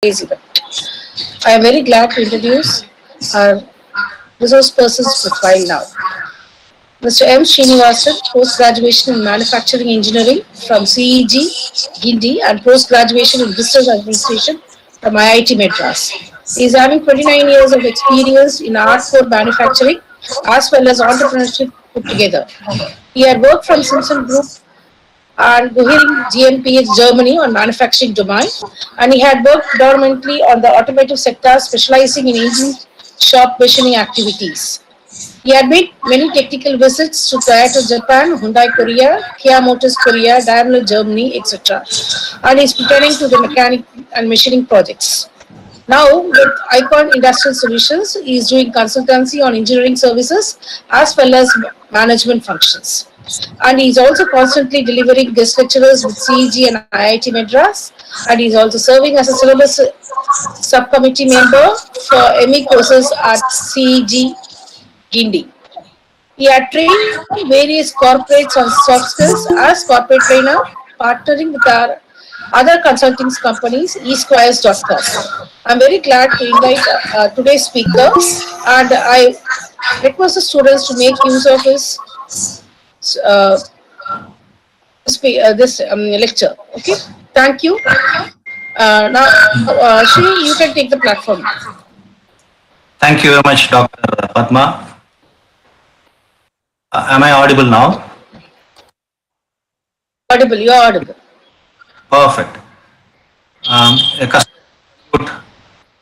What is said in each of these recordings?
today's event. I am very glad to introduce our resource person's profile now. Mr. M. Srinivasan, post-graduation in manufacturing engineering from CEG, Guindy, and post-graduation in business administration from IIT Madras. He is having 29 years of experience in hardcore manufacturing as well as entrepreneurship put together. He had worked from Simpson Group and Gohering GmbH Germany on manufacturing domain, and he had worked predominantly on the automotive sector, specializing in engine shop machining activities. He had made many technical visits to Toyota Japan, Hyundai Korea, Kia Motors Korea, Daimler Germany, etc., and is pertaining to the mechanic and machining projects. Now, with Icon Industrial Solutions, he is doing consultancy on engineering services as well as management functions. And he is also constantly delivering guest lecturers with CEG and IIT Madras. And he is also serving as a syllabus subcommittee member for ME courses at CEG Guindy. He had trained various corporates on soft skills as corporate trainer, partnering with our other consulting companies, eSquires.com. I'm very glad to invite today's speaker, and I request the students to make use of his uh, this lecture. Okay, thank you. Now, Shri, you can take the platform. Thank you very much, Dr. Padma. Am I audible now? Audible, you are audible. Perfect. A custom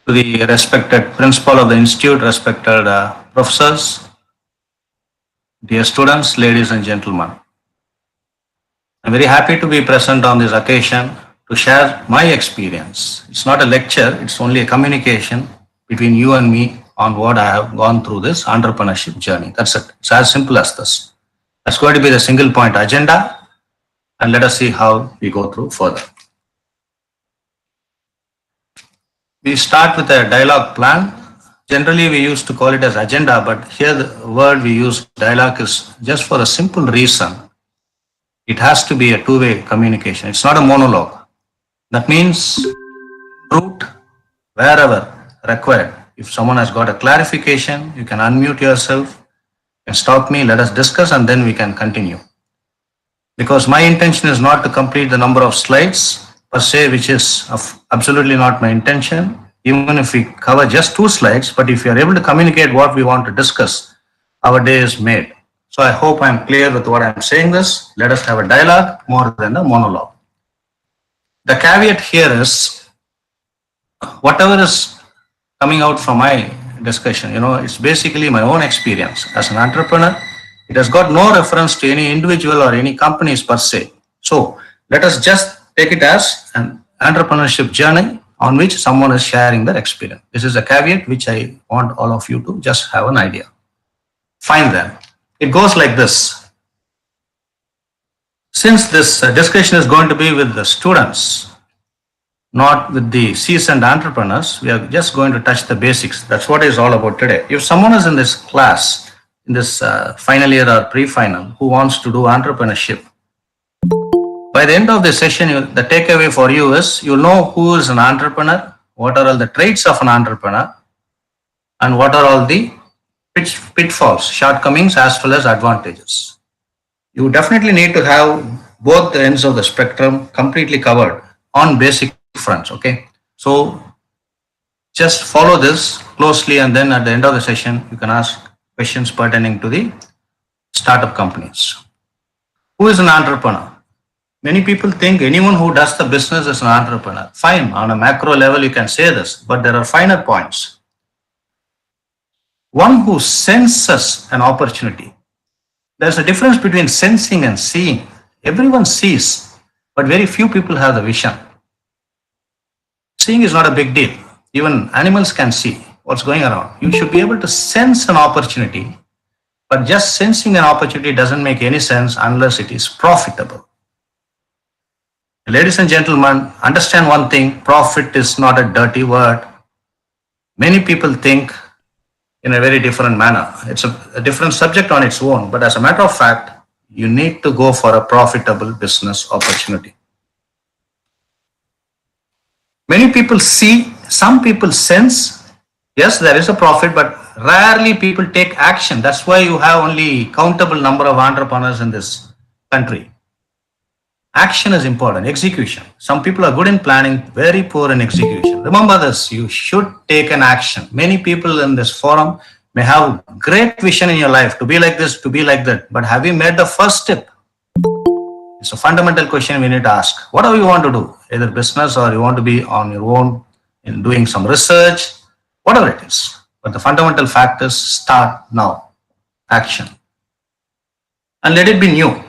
to the respected principal of the institute, respected professors, dear students, ladies and gentlemen. I'm very happy to be present on this occasion to share my experience. It's not a lecture, it's only a communication between you and me on what I have gone through this entrepreneurship journey. That's it. It's as simple as this. That's going to be the single point agenda, and let us see how we go through further. We start with a dialogue plan. Generally, we used to call it as agenda, but here the word we use, dialogue, is just for a simple reason. It has to be a two-way communication. It's not a monologue. That means, route, wherever required. If someone has got a clarification, you can unmute yourself and stop me, let us discuss, and then we can continue. Because my intention is not to complete the number of slides per se, which is absolutely not my intention. Even if we cover just 2 slides, but if you are able to communicate what we want to discuss, our day is made. So I hope I'm clear with what I'm saying this. Let us have a dialogue more than a monologue. The caveat here is, whatever is coming out from my discussion, it's basically my own experience as an entrepreneur. It has got no reference to any individual or any companies per se. So let us just take it as an entrepreneurship journey on which someone is sharing their experience. This is a caveat which I want all of you to just have an idea. Fine then. It goes like this. Since this discussion is going to be with the students, not with the seasoned entrepreneurs, we are just going to touch the basics. That's what it's all about today. If someone is in this class, in this final year or pre-final, who wants to do entrepreneurship, by the end of the session, the takeaway for you is, you'll know who is an entrepreneur, what are all the traits of an entrepreneur, and what are all the pitfalls, shortcomings, as well as advantages. You definitely need to have both the ends of the spectrum completely covered on basic fronts, okay? So just follow this closely, and then at the end of the session, you can ask questions pertaining to the startup companies. Who is an entrepreneur? Many people think anyone who does the business is an entrepreneur. Fine, on a macro level, you can say this, but there are finer points. One who senses an opportunity. There's a difference between sensing and seeing. Everyone sees, but very few people have the vision. Seeing is not a big deal. Even animals can see what's going around. You should be able to sense an opportunity, but just sensing an opportunity doesn't make any sense unless it is profitable. Ladies and gentlemen, understand one thing, profit is not a dirty word. Many people think in a very different manner. It's a different subject on its own, but as a matter of fact, you need to go for a profitable business opportunity. Many people see, some people sense, yes, there is a profit, but rarely people take action. That's why you have only countable number of entrepreneurs in this country. Action is important, execution. Some people are good in planning, very poor in execution. Remember this, you should take an action. Many people in this forum may have great vision in your life to be like this, to be like that, but have you made the first step? It's a fundamental question we need to ask. What do you want to do? Either business or you want to be on your own in doing some research, whatever it is. But the fundamental fact is start now, action. And let it be new.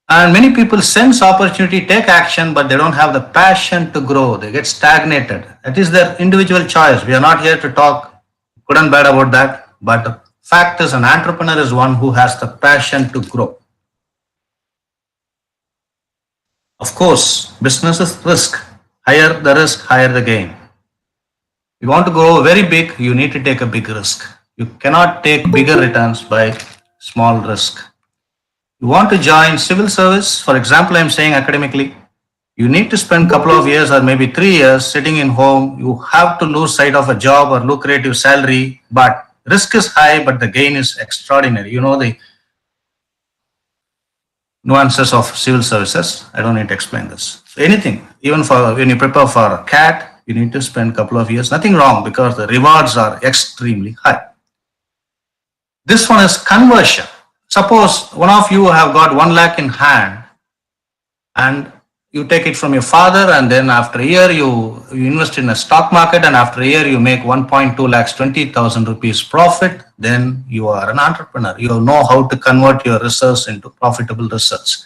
And many people sense opportunity, take action, but they don't have the passion to grow. They get stagnated. That is their individual choice. We are not here to talk good and bad about that. But the fact is, an entrepreneur is one who has the passion to grow. Of course, business is risk. Higher the risk, higher the gain. If you want to grow very big, you need to take a big risk. You cannot take bigger returns by small risk. You want to join civil service, for example, I'm saying academically, you need to spend a couple of years or maybe 3 years sitting in home. You have to lose sight of a job or lucrative salary, but risk is high, but the gain is extraordinary. You know the nuances of civil services. I don't need to explain this. So anything, even for when you prepare for a CAT, you need to spend a couple of years. Nothing wrong because the rewards are extremely high. This one is conversion. Suppose one of you have got 1 lakh in hand and you take it from your father, and then after a year you invest in a stock market, and after a year you make 1.2 lakhs, 20,000 rupees profit, then you are an entrepreneur. You know how to convert your research into profitable research.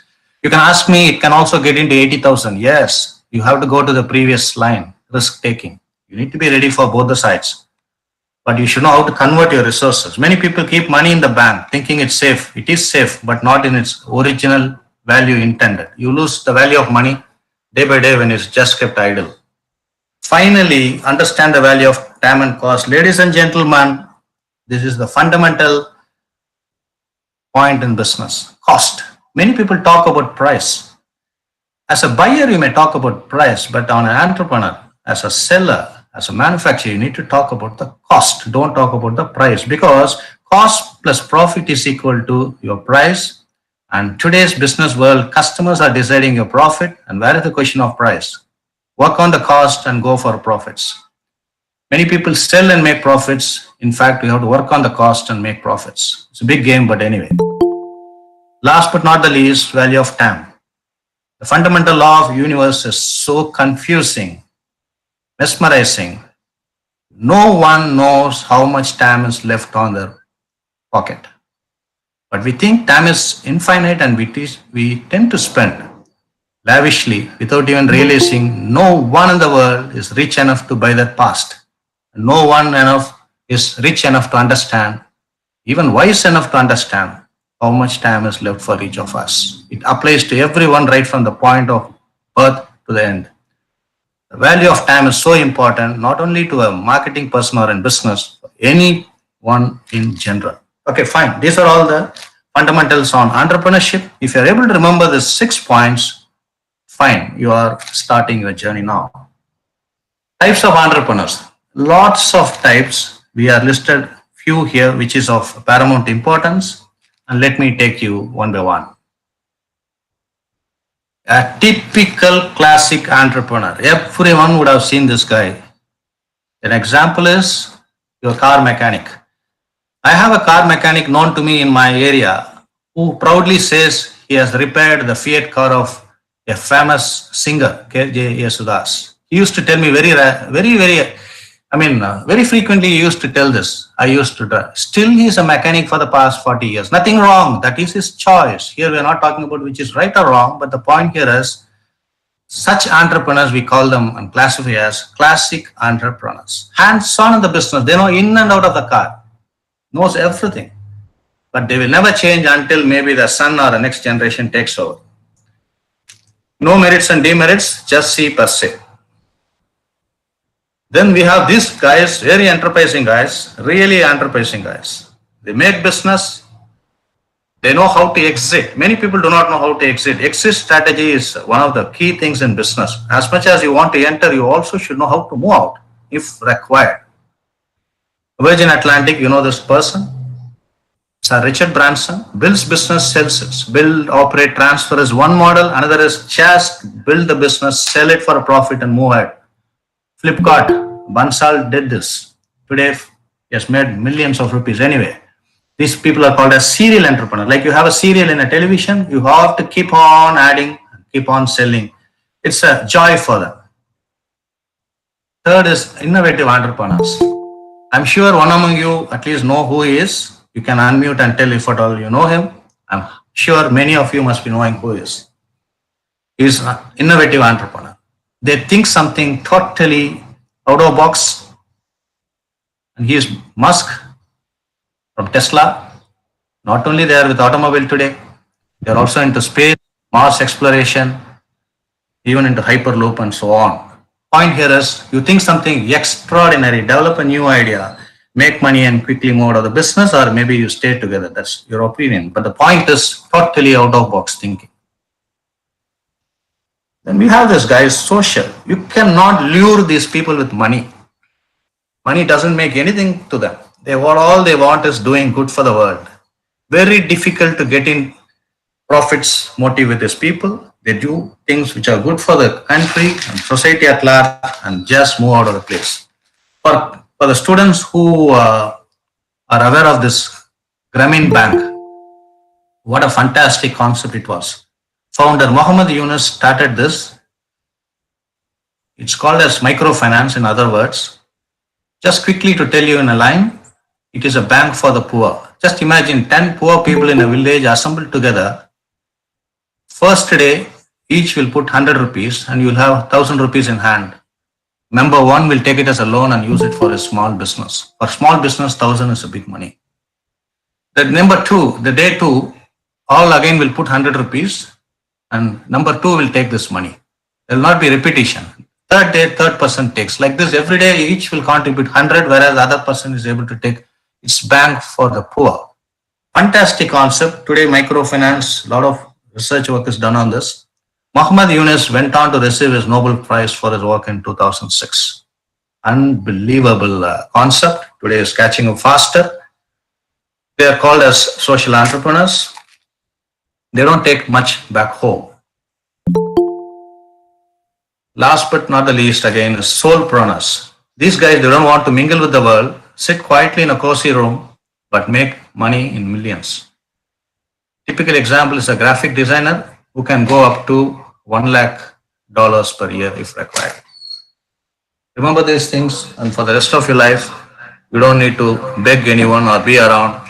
You can ask me, it can also get into 80,000. Yes, you have to go to the previous line, risk taking. You need to be ready for both the sides. But you should know how to convert your resources. Many people keep money in the bank thinking it's safe. It is safe, but not in its original value intended. You lose the value of money day by day when it's just kept idle. Finally, understand the value of time and cost. Ladies and gentlemen, this is the fundamental point in business. Cost. Many people talk about price. As a buyer, you may talk about price, but on an entrepreneur, as a seller, as a manufacturer, you need to talk about the cost. Don't talk about the price, because cost plus profit is equal to your price. And today's business world, customers are deciding your profit. And where is the question of price? Work on the cost and go for profits. Many people sell and make profits. In fact, we have to work on the cost and make profits. It's a big game, but anyway. Last but not the least, value of time. The fundamental law of universe is so confusing, mesmerizing. No one knows how much time is left on their pocket. But we think time is infinite, and we tend to spend lavishly without even realizing no one in the world is rich enough to buy that past. No one is rich enough to understand, even wise enough to understand how much time is left for each of us. It applies to everyone right from the point of birth to the end. The value of time is so important, not only to a marketing person or in business, anyone in general. Okay, fine. These are all the fundamentals on entrepreneurship. If you're able to remember the 6 points, fine, you are starting your journey now. Types of entrepreneurs. Lots of types. We are listed few here, which is of paramount importance. And let me take you one by one. A typical classic entrepreneur. Everyone would have seen this guy. An example is your car mechanic. I have a car mechanic known to me in my area who proudly says he has repaired the Fiat car of a famous singer, K.J. Yesudas. He used to tell me very frequently he used to tell this. I used to drive. Still, he is a mechanic for the past 40 years. Nothing wrong. That is his choice. Here we are not talking about which is right or wrong, but the point here is such entrepreneurs, we call them and classify as classic entrepreneurs. Hands-on in the business. They know in and out of the car. Knows everything. But they will never change until maybe the son or the next generation takes over. No merits and demerits, just see per se. Then we have these guys, very enterprising guys, really enterprising guys. They make business, They know how to exit. Many people do not know how to exit. Exit strategy is one of the key things in business. As much as you want to enter, you also should know how to move out if required. Virgin Atlantic, you know this person? Sir Richard Branson builds business, sells it. Build, operate, transfer is one model. Another is just build the business, sell it for a profit and move ahead. Flipkart, Bansal did this. Today, he has made millions of rupees anyway. These people are called as serial entrepreneurs. Like you have a serial in a television, you have to keep on adding, keep on selling. It's a joy for them. Third is innovative entrepreneurs. I'm sure one among you at least know who he is. You can unmute and tell if at all you know him. I'm sure many of you must be knowing who he is. He is an innovative entrepreneur. They think something totally out of box. And he is Musk from Tesla. Not only they are with automobile today, they are also into space, Mars exploration, even into Hyperloop and so on. Point here is you think something extraordinary, develop a new idea, make money and quickly move out of the business, or maybe you stay together. That's your opinion. But the point is totally out of box thinking. Then we have this guy social. You cannot lure these people with money. Money doesn't make anything to them. All they want is doing good for the world. Very difficult to get in profits motive with these people. They do things which are good for the country and society at large and just move out of the place. For the students who are aware of this Grameen Bank, what a fantastic concept it was. Founder Muhammad Yunus started this. It's called as microfinance, in other words. Just quickly to tell you in a line, it is a bank for the poor. Just imagine 10 poor people in a village assembled together. First day, each will put 100 rupees and you will have 1000 rupees in hand. Member one will take it as a loan and use it for a small business. For small business, 1000 is a big money. Then number two, the day two, all again will put 100 rupees and number two will take this money. There will not be repetition. Third day, third person takes. Like this, every day each will contribute 100, whereas the other person is able to take. It's bank for the poor. Fantastic concept. Today, microfinance, a lot of research work is done on this. Muhammad Yunus went on to receive his Nobel Prize for his work in 2006. Unbelievable concept. Today is catching up faster. They are called as social entrepreneurs. They don't take much back home. Last but not the least, again, is soulpreneurs. These guys, they don't want to mingle with the world, sit quietly in a cozy room, but make money in millions. Typical example is a graphic designer who can go up to $1 lakh per year if required. Remember these things, and for the rest of your life, you don't need to beg anyone or be around.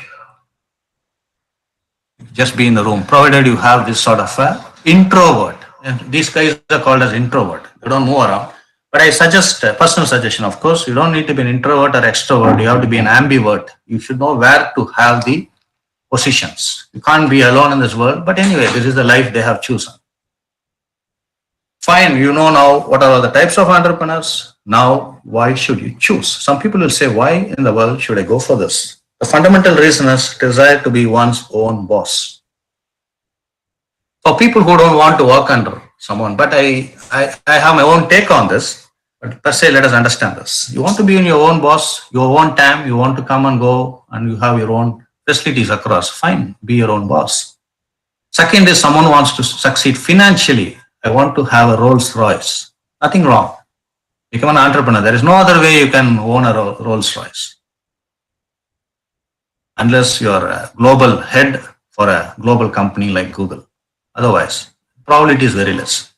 Just be in the room, provided you have this sort of introvert. And these guys are called as introvert. They don't move around. But I suggest, personal suggestion, of course, you don't need to be an introvert or extrovert. You have to be an ambivert. You should know where to have the positions. You can't be alone in this world. But anyway, this is the life they have chosen. Fine, you know now what are all the types of entrepreneurs. Now, why should you choose? Some people will say, why in the world should I go for this? The fundamental reason is desire to be one's own boss. For people who don't want to work under someone, but I have my own take on this, but per se, let us understand this. You want to be in your own boss, your own time, you want to come and go, and you have your own facilities across, fine, be your own boss. Second is someone who wants to succeed financially. I want to have a Rolls Royce. Nothing wrong. Become an entrepreneur. There is no other way you can own a Rolls Royce. Unless you're a global head for a global company like Google. Otherwise, probability is very less.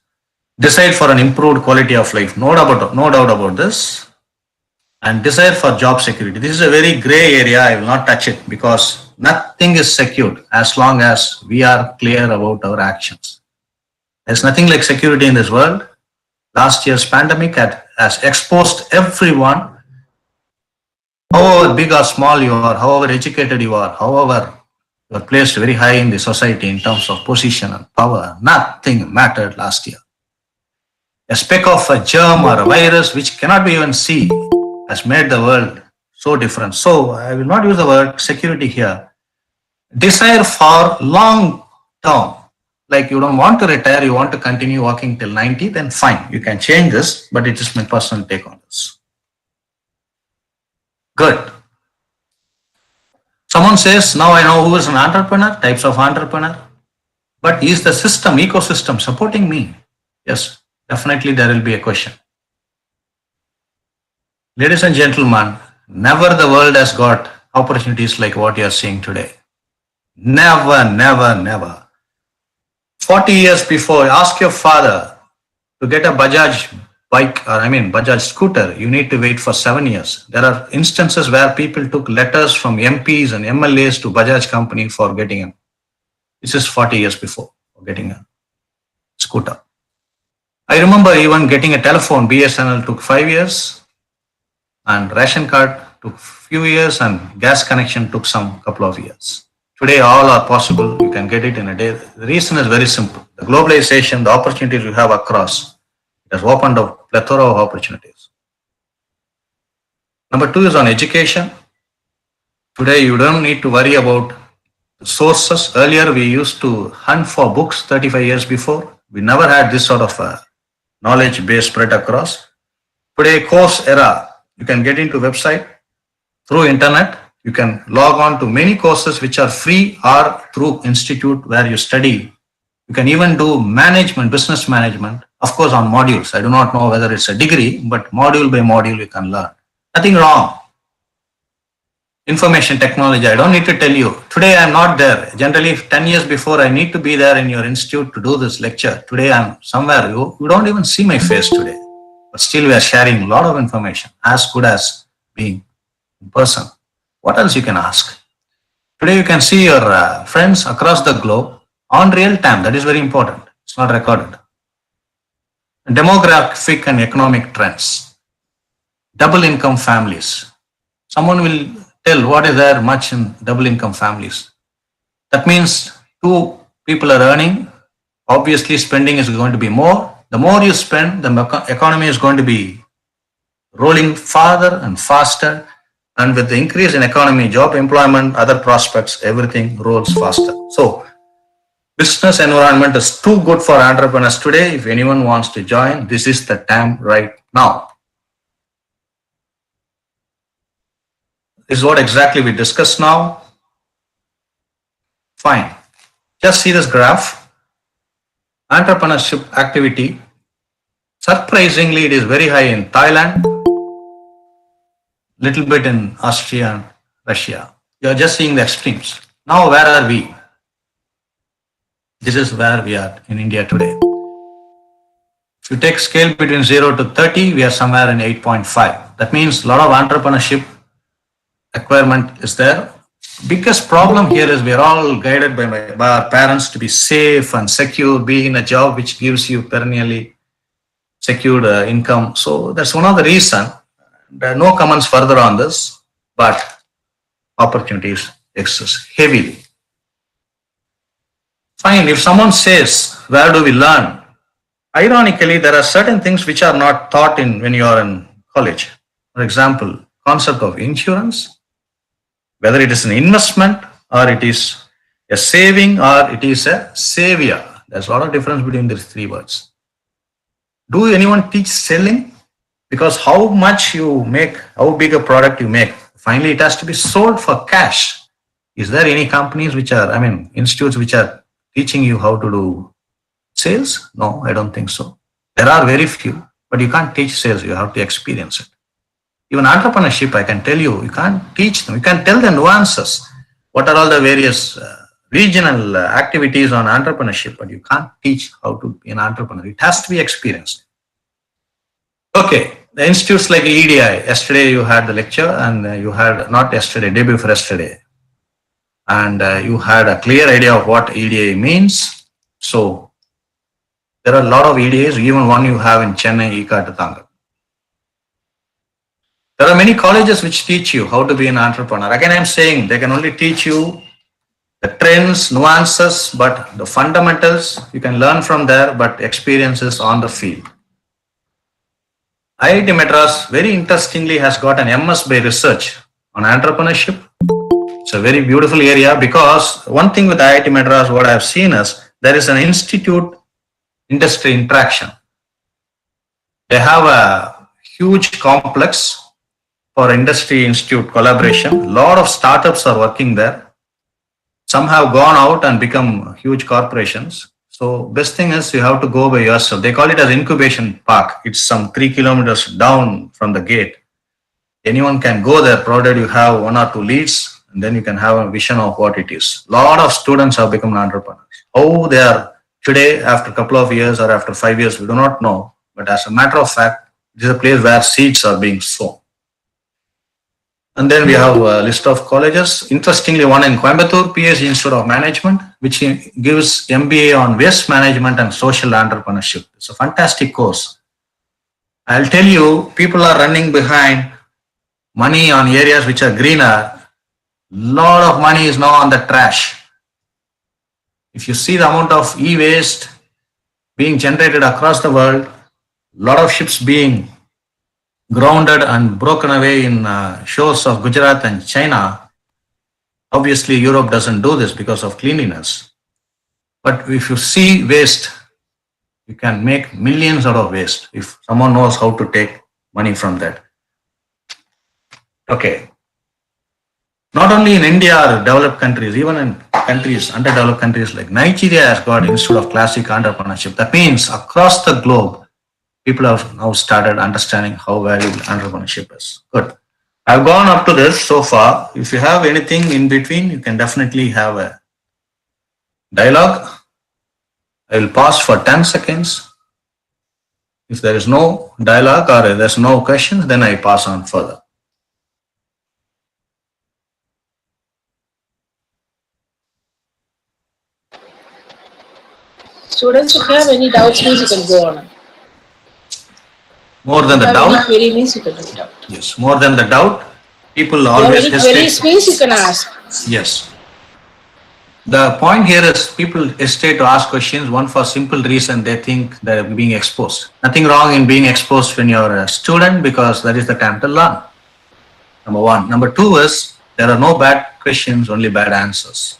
Decide for an improved quality of life. No doubt about this. And desire for job security. This is a very gray area. I will not touch it because nothing is secured as long as we are clear about our actions. There's nothing like security in this world. Last year's pandemic has exposed everyone, however big or small you are, however educated you are, however you are placed very high in the society in terms of position and power. Nothing mattered last year. A speck of a germ or a virus which cannot be even seen has made the world so different. So I will not use the word security here. desire for long term. Like you don't want to retire, you want to continue working till 90, then fine, you can change this, but it is my personal take on this. Good. Someone says, now I know who is an entrepreneur, types of entrepreneur, but is the system, ecosystem supporting me? Yes, definitely there will be a question. Ladies and gentlemen, never the world has got opportunities like what you are seeing today. Never, never, never. 40 years before, ask your father to get a Bajaj bike or Bajaj scooter, you need to wait for 7 years. There are instances where people took letters from MPs and MLAs to Bajaj company for getting a, this is 40 years before, for getting a scooter. I remember even getting a telephone, BSNL took 5 years and ration card took few years and gas connection took some couple of years. Today all are possible, you can get it in a day. The reason is very simple. The globalization, the opportunities you have across, it has opened a plethora of opportunities. Number 2 is on education. Today you don't need to worry about sources. Earlier we used to hunt for books 35 years before. We never had this sort of a knowledge base spread across. Today course era, you can get into website through internet. You can log on to many courses which are free or through institute where you study. You can even do management, business management, of course on modules. I do not know whether it's a degree, but module by module you can learn. Nothing wrong. Information technology, I don't need to tell you. Today I am not there. Generally 10 years before I need to be there in your institute to do this lecture. Today I am somewhere. You don't even see my face today. But still we are sharing a lot of information as good as being in person. What else you can ask? Today you can see your friends across the globe on real time. That is very important. It's not recorded. Demographic and economic trends. Double income families. Someone will tell what is there much in double income families. That means 2 people are earning. Obviously spending is going to be more. The more you spend, the economy is going to be rolling farther and faster. And with the increase in economy, job employment, other prospects, everything rolls faster. So business environment is too good for entrepreneurs today. If anyone wants to join, this is the time right now. This is what exactly we discussed now. Fine. Just see this graph. Entrepreneurship activity. Surprisingly, it is very high in Thailand, little bit in Austria and Russia. You are just seeing the extremes. Now, where are we? This is where we are in India today. If you take scale between 0 to 30, we are somewhere in 8.5. That means a lot of entrepreneurship acquirement is there. Biggest problem here is we are all guided by our parents to be safe and secure, be in a job which gives you perennially secured income. So that's one of the reasons. There are no comments further on this, but opportunities exist heavily. Fine, if someone says, where do we learn? Ironically, there are certain things which are not taught in when you are in college. For example, concept of insurance, whether it is an investment or it is a saving or it is a savior. There's a lot of difference between these 3 words. Do anyone teach selling? Because how much you make, how big a product you make, finally it has to be sold for cash. Is there any companies which are, institutes which are teaching you how to do sales? No, I don't think so. There are very few, but you can't teach sales, you have to experience it. Even entrepreneurship, I can tell you, you can't teach them. You can tell the nuances. What are all the various regional activities on entrepreneurship, but you can't teach how to be an entrepreneur. It has to be experienced. Okay, the institutes like EDI, yesterday you had the lecture and you had, not yesterday, day before yesterday, and you had a clear idea of what EDI means. So there are a lot of EDAs, even one you have in Chennai, Ikatatanga. There are many colleges which teach you how to be an entrepreneur. Again, I'm saying they can only teach you the trends, nuances, but the fundamentals you can learn from there, but experiences on the field. IIT Madras, very interestingly, has got an MS by research on entrepreneurship. It's a very beautiful area because one thing with IIT Madras, what I've seen is there is an institute industry interaction. They have a huge complex for industry institute collaboration. A lot of startups are working there. Some have gone out and become huge corporations. So best thing is you have to go by yourself. They call it as incubation park. It's some 3 kilometers down from the gate. Anyone can go there provided you have one or two leads, and then you can have a vision of what it is. A lot of students have become entrepreneurs. How they are today after a couple of years or after 5 years, we do not know. But as a matter of fact, it is a place where seeds are being sown. And then we have a list of colleges. Interestingly, one in Coimbatore, PhD Institute of Management, which gives MBA on waste management and social entrepreneurship. It's a fantastic course. I'll tell you, people are running behind money on areas which are greener. Lot of money is now on the trash. If you see the amount of e-waste being generated across the world, lot of ships being grounded and broken away in shores of Gujarat and China. Obviously, Europe doesn't do this because of cleanliness. But if you see waste, you can make millions out of waste if someone knows how to take money from that. Okay. Not only in India or developed countries, even in countries, underdeveloped countries like Nigeria has got Institute of Classic Entrepreneurship. That means across the globe, people have now started understanding how valuable entrepreneurship is. Good. I've gone up to this so far. If you have anything in between, you can definitely have a dialogue. I will pause for 10 seconds. If there is no dialogue or there's no questions, then I pass on further. Students, if you have any doubts, please you can go on. More than the If you have doubt. any query, means you can read out. Yes, more than the doubt. People If you always have any queries, hesitate. means you can ask. Yes. The point here is people hesitate to ask questions, one for simple reason they think they're being exposed. Nothing wrong in being exposed when you're a student because that is the time to learn. Number one. Number two is there are no bad questions, only bad answers.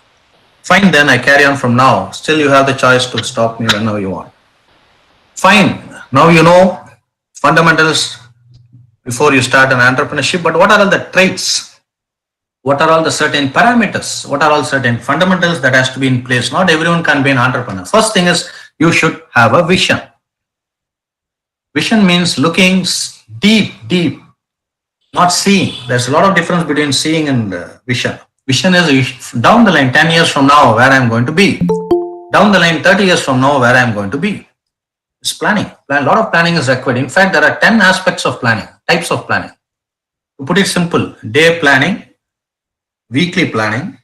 Fine, then I carry on from now. Still you have the choice to stop me whenever you want. Fine. Now you know fundamentals before you start an entrepreneurship, but what are all the traits? What are all the certain parameters? What are all certain fundamentals that has to be in place? Not everyone can be an entrepreneur. First thing is you should have a vision. Vision means looking deep, not seeing. There's a lot of difference between seeing and vision. Vision is down the line, 10 years from now, where I'm going to be. Down the line, 30 years from now, where I'm going to be. It's planning. A lot of planning is required. In fact, there are 10 aspects of planning, types of planning. To put it simple, day planning, weekly planning,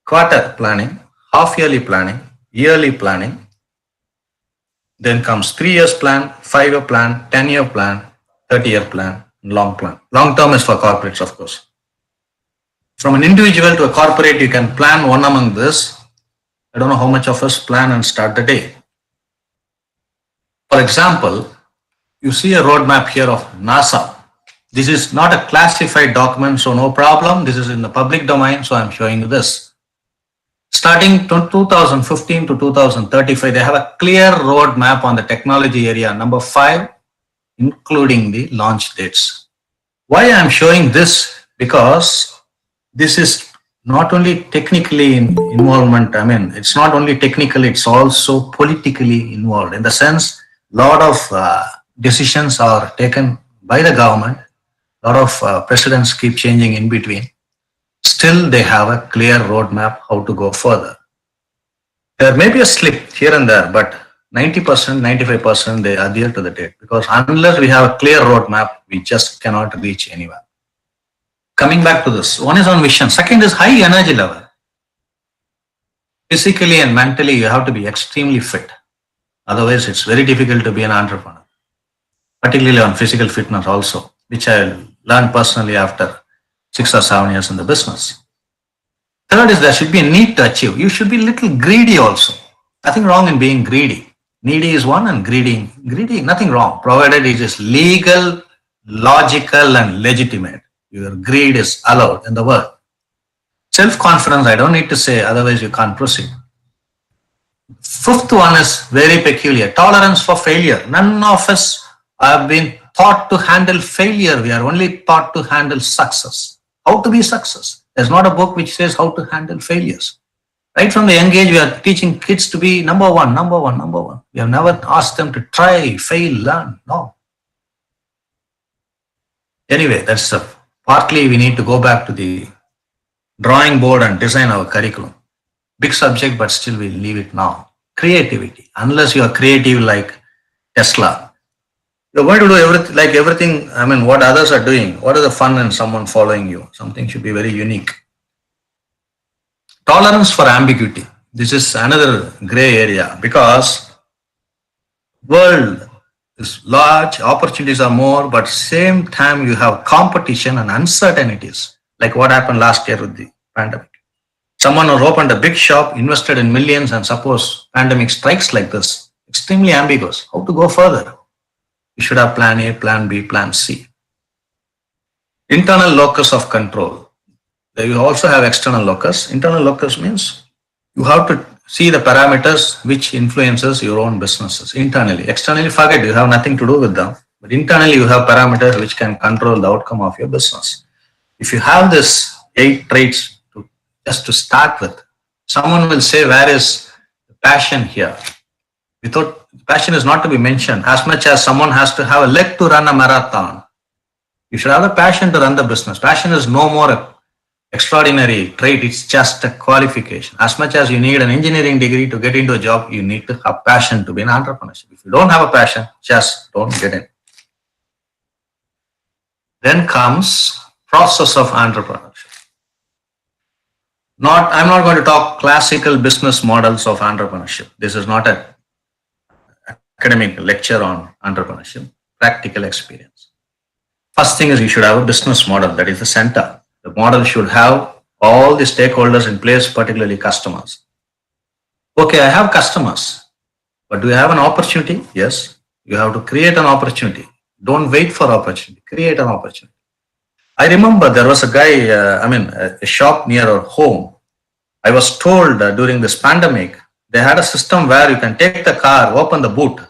quarter planning, half-yearly planning, yearly planning. Then comes 3 years plan, 5-year plan, 10-year plan, 30-year plan, long plan. Long term is for corporates, of course. From an individual to a corporate, you can plan one among this. I don't know how much of us plan and start the day. For example, you see a roadmap here of NASA. This is not a classified document, so no problem. This is in the public domain, so I'm showing you this. Starting from 2015 to 2035, they have a clear roadmap on the technology area, number 5, including the launch dates. Why I'm showing this? Because this is not only technically involvement, it's not only technical, it's also politically involved. In the sense, a lot of decisions are taken by the government, a lot of presidents keep changing in between. Still, they have a clear roadmap how to go further. There may be a slip here and there, but 90%, 95% they adhere to the date, because unless we have a clear roadmap, we just cannot reach anywhere. Coming back to this, one is on vision. Second is high energy level. Physically and mentally, you have to be extremely fit. Otherwise, it's very difficult to be an entrepreneur, particularly on physical fitness also, which I learned personally after 6 or 7 years in the business. Third is there should be a need to achieve. You should be a little greedy also. Nothing wrong in being greedy. Needy is one and greedy, nothing wrong, provided it is legal, logical and legitimate. Your greed is allowed in the world. Self-confidence, I don't need to say, otherwise you can't proceed. Fifth one is very peculiar. Tolerance for failure. None of us have been taught to handle failure. We are only taught to handle success. How to be success. There's not a book which says how to handle failures. Right from the young age, we are teaching kids to be number one, number one, number one. We have never asked them to try, fail, learn. No. Anyway, that's partly we need to go back to the drawing board and design our curriculum. Big subject, but still we leave it now. Creativity. Unless you are creative like Tesla, you're going to do everything. I mean, what others are doing. What is the fun in someone following you? Something should be very unique. Tolerance for ambiguity. This is another gray area because world is large, opportunities are more, but same time you have competition and uncertainties, like what happened last year with the pandemic. Someone who opened a big shop, invested in millions, and suppose pandemic strikes like this, extremely ambiguous. How to go further? You should have plan A, plan B, plan C. Internal locus of control. You also have external locus. Internal locus means you have to see the parameters which influences your own businesses internally. Externally, forget, you have nothing to do with them. But internally, you have parameters which can control the outcome of your business. If you have this 8 traits just to start with, someone will say, where is the passion here? Without passion is not to be mentioned. As much as someone has to have a leg to run a marathon, you should have the passion to run the business. Passion is no more an extraordinary trait, it's just a qualification. As much as you need an engineering degree to get into a job, you need to have passion to be an entrepreneur. If you don't have a passion, just don't get in. Then comes process of entrepreneurship. I'm not going to talk classical business models of entrepreneurship. This is not an academic lecture on entrepreneurship, practical experience. First thing is you should have a business model, that is the center. The model should have all the stakeholders in place, particularly customers. Okay, I have customers, but do you have an opportunity? Yes, you have to create an opportunity. Don't wait for opportunity, create an opportunity. I remember there was a guy, a shop near our home. I was told during this pandemic, they had a system where you can take the car, open the boot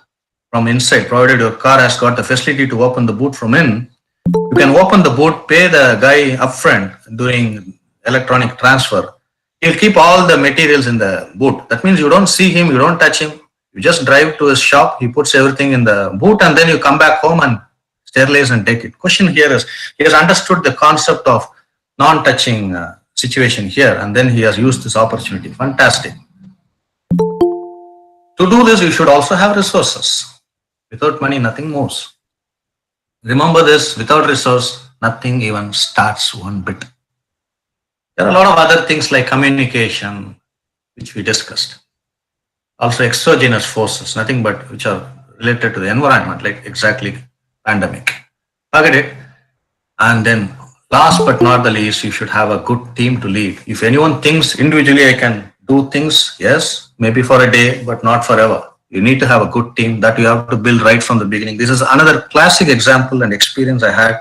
from inside, provided your car has got the facility to open the boot from in. You can open the boot, pay the guy upfront during electronic transfer. He'll keep all the materials in the boot. That means you don't see him, you don't touch him. You just drive to his shop, he puts everything in the boot, and then you come back home and sterilize and take it. Question here is, he has understood the concept of non-touching situation here, and then he has used this opportunity. Fantastic. To do this, you should also have resources. Without money, nothing moves. Remember this, without resource, nothing even starts one bit. There are a lot of other things like communication, which we discussed. Also exogenous forces, nothing but which are related to the environment, like exactly pandemic. Forget it. And then last but not the least, you should have a good team to lead. If anyone thinks individually I can do things, yes, maybe for a day, but not forever. You need to have a good team that you have to build right from the beginning. This is another classic example and experience I had,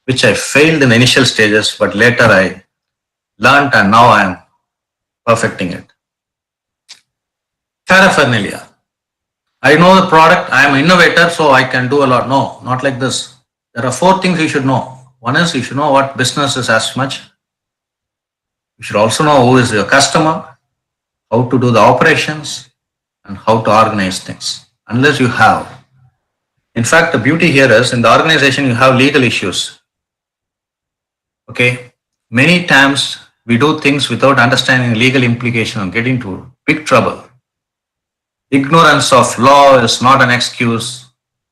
which I failed in the initial stages, but later I learned and now I am perfecting it. Paraphernalia. I know the product, I am an innovator, so I can do a lot. No, not like this. There are 4 things you should know. One is you should know what business is as much. You should also know who is your customer, how to do the operations, and how to organize things. Unless you have. In fact, the beauty here is in the organization you have legal issues. Okay, many times we do things without understanding legal implication and get into big trouble. Ignorance of law is not an excuse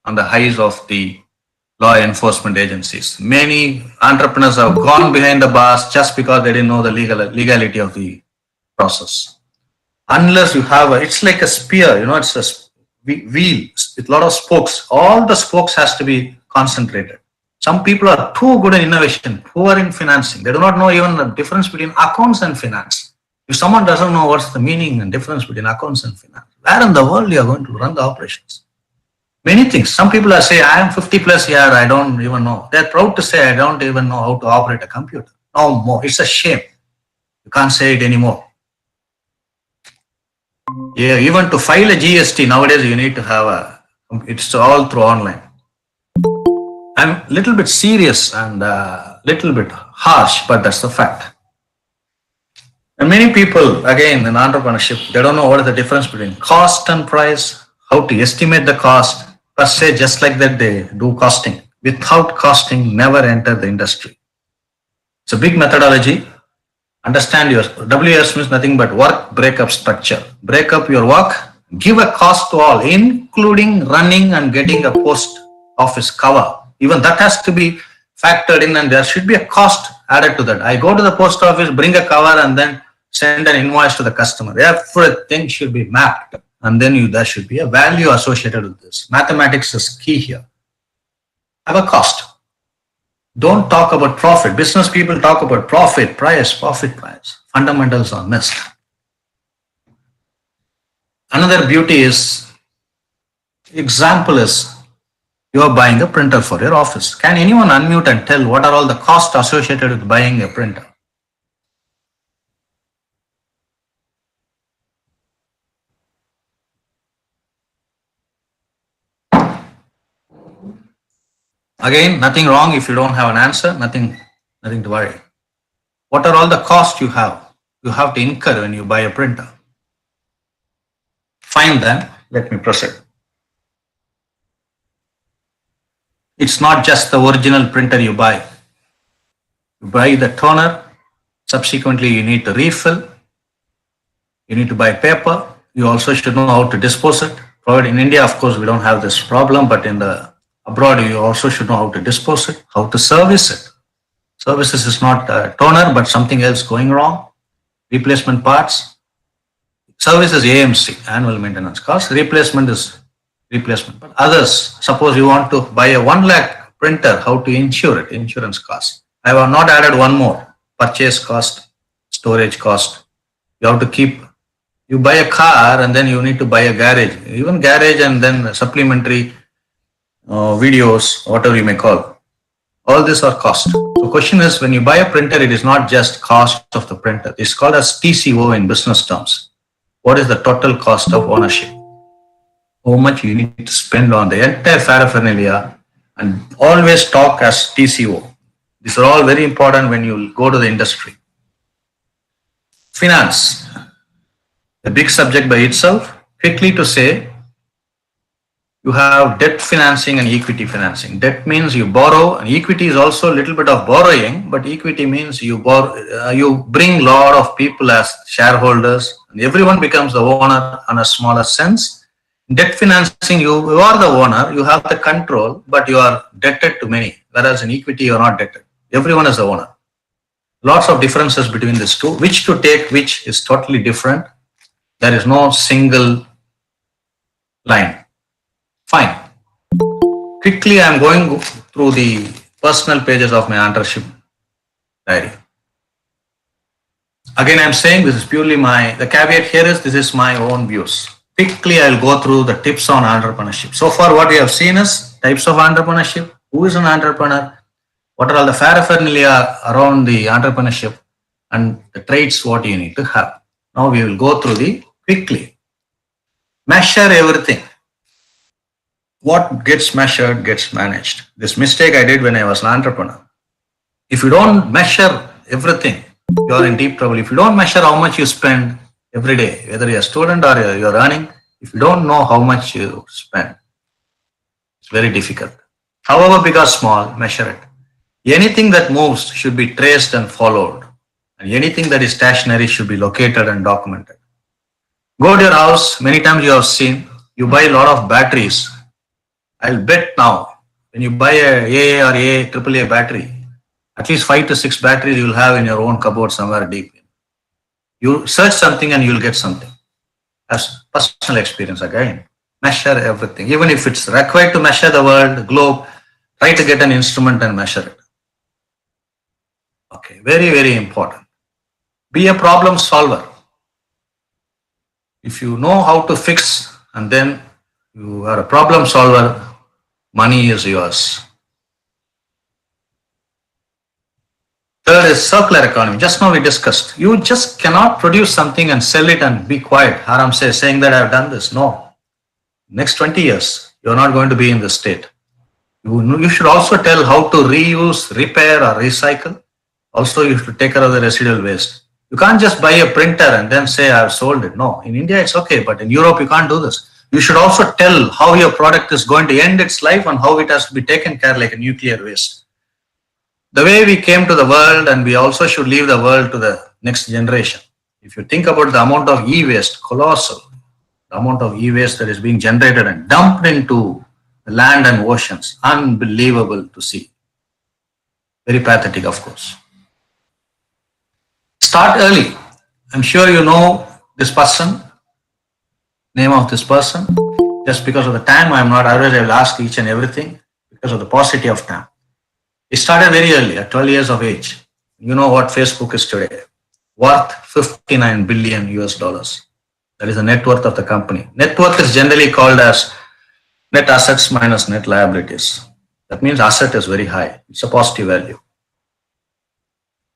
on the highs of the law enforcement agencies. Many entrepreneurs have gone behind the bars just because they didn't know the legality of the process. Unless you have it's like a spear, it's a wheel with a lot of spokes. All the spokes has to be concentrated. Some people are too good in innovation, poor in financing. They do not know even the difference between accounts and finance. If someone doesn't know what's the meaning and difference between accounts and finance, where in the world you are going to run the operations? Many things. Some people are saying, I am 50 plus here, I don't even know. They're proud to say, I don't even know how to operate a computer. No more. It's a shame. You can't say it anymore. Yeah, even to file a GST nowadays, you need to have it's all through online. I'm a little bit serious and a little bit harsh, but that's the fact. And many people, again, in entrepreneurship, they don't know what is the difference between cost and price, how to estimate the cost. Per se, just like that, they do costing. Without costing, never enter the industry. It's a big methodology. Understand your WS means nothing but work breakup structure. Break up your work, give a cost to all, including running and getting a post office cover. Even that has to be factored in, and there should be a cost added to that. I go to the post office, bring a cover, and then send an invoice to the customer. Everything should be mapped, and then there should be a value associated with this. Mathematics is key here. Have a cost. Don't talk about profit. Business people talk about profit, price. Fundamentals are missed. Another beauty is, example is, you are buying a printer for your office. Can anyone unmute and tell what are all the costs associated with buying a printer? Again, nothing wrong if you don't have an answer, nothing to worry. What are all the costs you have to incur when you buy a printer? Fine then, let me proceed. It's not just the original printer you buy. You buy the toner, subsequently you need to refill, you need to buy paper, you also should know how to dispose it. Provided in India, of course, we don't have this problem, but in the abroad, you also should know how to dispose it, how to service it. Services is not a toner, but something else going wrong. Replacement parts. Service is AMC, annual maintenance cost. Replacement is replacement. But others, suppose you want to buy a 1 lakh printer, how to insure it, insurance cost. I have not added one more, purchase cost, storage cost. You have to keep, you buy a car and then you need to buy a garage, even garage and then supplementary videos, whatever you may call. All these are cost. So question is, when you buy a printer, it is not just cost of the printer. It's called as TCO in business terms. What is the total cost of ownership? How much you need to spend on the entire paraphernalia, and always talk as TCO. These are all very important when you go to the industry. Finance, a big subject by itself. Quickly to say, you have debt financing and equity financing. Debt means you borrow, and equity is also a little bit of borrowing, but equity means you bring a lot of people as shareholders, and everyone becomes the owner on a smaller sense. Debt financing, you are the owner, you have the control, but you are debted to many, whereas in equity you are not debted. Everyone is the owner. Lots of differences between these two. Which to take which is totally different. There is no single line. Fine. Quickly, I am going through the personal pages of my entrepreneurship diary. Again, I am saying this is purely the caveat here is this is my own views. Quickly, I will go through the tips on entrepreneurship. So far, what we have seen is types of entrepreneurship, who is an entrepreneur, what are all the paraphernalia around the entrepreneurship, and the traits what you need to have. Now we will go through the quickly. Measure everything. What gets measured gets managed. This mistake I did when I was an entrepreneur. If you don't measure everything, you are in deep trouble. If you don't measure how much you spend every day, whether you're a student or you're earning, if you don't know how much you spend, it's very difficult. However big or small, measure it. Anything that moves should be traced and followed, and anything that is stationary should be located and documented. Go to your house, many times you have seen, you buy a lot of batteries. I'll bet now, when you buy a AA or AAA battery, at least 5 to 6 batteries you will have in your own cupboard somewhere deep. You search something and you'll get something. As personal experience again. Measure everything. Even if it's required to measure the world, the globe, try to get an instrument and measure it. Okay, very, very important. Be a problem solver. If you know how to fix and then you are a problem solver, money is yours. third is circular economy. Just now we discussed. You just cannot produce something and sell it and be quiet. Haram says, saying that I've done this. No. Next 20 years, you're not going to be in this state. You should also tell how to reuse, repair, or recycle. Also, you should take care of the residual waste. You can't just buy a printer and then say, I've sold it. No. In India, it's okay, but in Europe, you can't do this. You should also tell how your product is going to end its life and how it has to be taken care like a nuclear waste. The way we came to the world, and we also should leave the world to the next generation. If you think about the amount of e-waste, colossal, the amount of e-waste that is being generated and dumped into the land and oceans, unbelievable to see. Very pathetic, of course. Start early. I'm sure you know this person, name of this person. Just because of the time, I'm not, otherwise I will ask each and everything because of the paucity of time. It started very early, at 12 years of age. You know what Facebook is today, worth 59 billion US dollars. That is the net worth of the company. Net worth is generally called as net assets minus net liabilities. That means asset is very high. It's a positive value.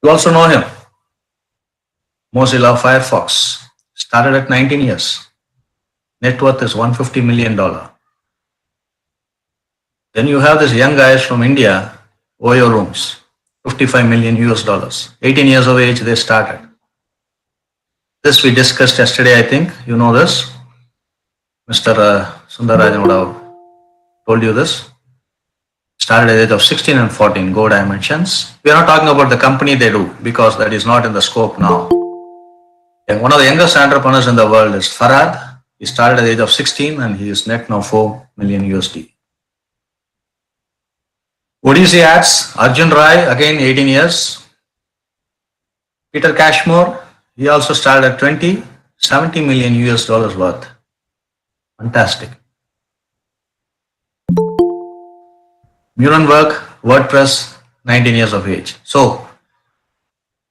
You also know him. Mozilla Firefox started at 19 years. Net worth is $150 million. Then you have these young guys from India, Oyo Rooms, 55 million US dollars. 18 years of age, they started. This we discussed yesterday, I think. You know this. Mr. Sundarajan would have told you this. Started at the age of 16 and 14, Go Dimensions. We are not talking about the company they do because that is not in the scope now. And one of the youngest entrepreneurs in the world is Farhad. He started at the age of 16 and he is net now 4 million USD. Odissi Ads, Arjun Rai, again 18 years. Peter Cashmore, he also started at 20, 70 million US dollars worth. Fantastic. Murenberg, WordPress, 19 years of age. So,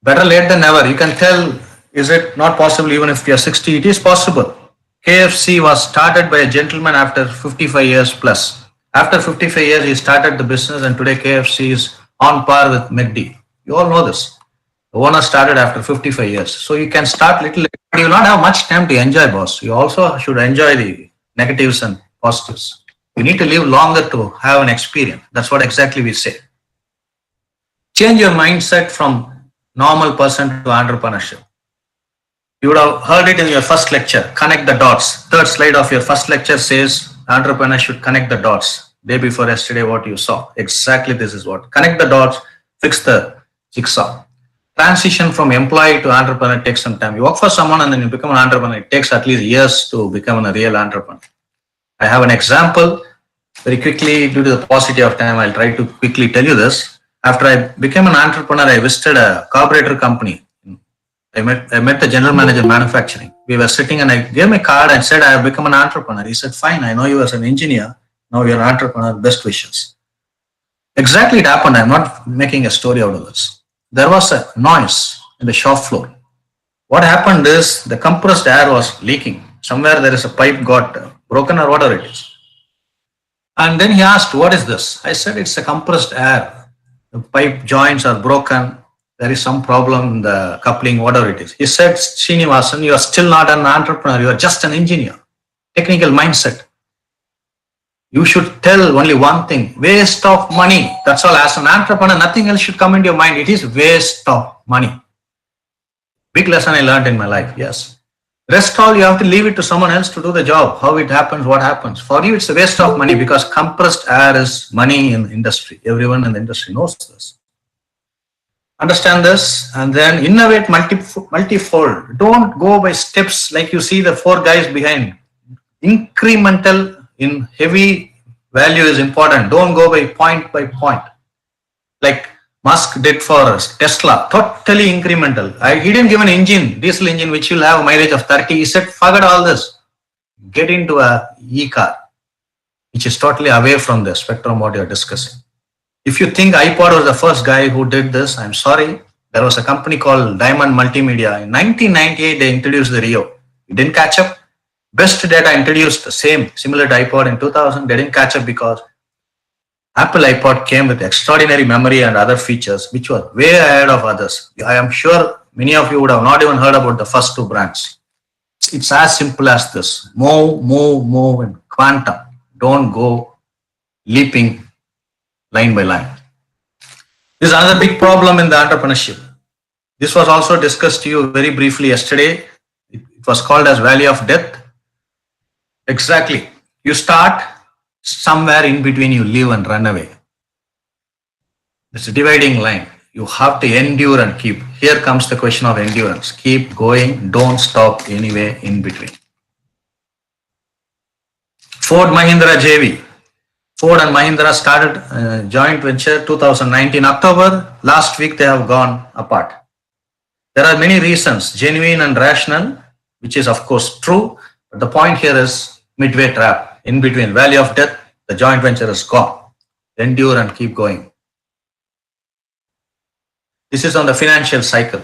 better late than never. You can tell, is it not possible even if you are 60? It is possible. KFC was started by a gentleman after 55 years plus. After 55 years, he started the business and today KFC is on par with McD. You all know this. The owner started after 55 years. So you can start little, but you will not have much time to enjoy, boss. You also should enjoy the negatives and positives. You need to live longer to have an experience. That's what exactly we say. Change your mindset from normal person to entrepreneurship. You would have heard it in your first lecture, connect the dots. Third slide of your first lecture says entrepreneur should connect the dots. Day before yesterday, what you saw. Exactly this is what. Connect the dots, fix the jigsaw. Transition from employee to entrepreneur takes some time. You work for someone and then you become an entrepreneur. It takes at least years to become a real entrepreneur. I have an example. Very quickly, due to the paucity of time, I'll try to quickly tell you this. After I became an entrepreneur, I visited a carburetor company. I met the general manager manufacturing. We were sitting and I gave him a card and said, I have become an entrepreneur. He said, fine, I know you as an engineer. Now you're an entrepreneur, best wishes. Exactly it happened. I'm not making a story out of this. There was a noise in the shop floor. What happened is the compressed air was leaking. Somewhere there is a pipe got broken or whatever it is. And then he asked, what is this? I said, it's a compressed air. The pipe joints are broken. There is some problem in the coupling, whatever it is. He said, Srinivasan, you are still not an entrepreneur. You are just an engineer. Technical mindset. You should tell only one thing, waste of money. That's all. As an entrepreneur, nothing else should come into your mind. It is waste of money. Big lesson I learned in my life, yes. Rest all, you have to leave it to someone else to do the job. How it happens, what happens. For you, it's a waste of money because compressed air is money in the industry. Everyone in the industry knows this. Understand this and then innovate multifold. Don't go by steps like you see the 4 guys behind. Incremental in heavy value is important. Don't go by point. Like Musk did for Tesla, totally incremental. He didn't give an engine, diesel engine, which will have a mileage of 30. He said, forget all this. Get into a e-car, which is totally away from the spectrum what you're discussing. If you think iPod was the first guy who did this, I'm sorry. There was a company called Diamond Multimedia. In 1998, they introduced the Rio. It didn't catch up. Best Data introduced the same, similar to iPod in 2000. They didn't catch up because Apple iPod came with extraordinary memory and other features which were way ahead of others. I am sure many of you would have not even heard about the first two brands. It's as simple as this. Move, and quantum. Don't go leaping line by line. This is another big problem in the entrepreneurship. This was also discussed to you very briefly yesterday. It was called as Valley of Death. Exactly. You start somewhere in between, you leave and run away. It's a dividing line. You have to endure and keep. Here comes the question of endurance. Keep going. Don't stop anywhere in between. Ford Mahindra JV. Ford and Mahindra started joint venture 2019 October. Last week they have gone apart. There are many reasons, genuine and rational, which is of course true. But the point here is midway trap. In between, valley of death, the joint venture is gone. Endure and keep going. This is on the financial cycle,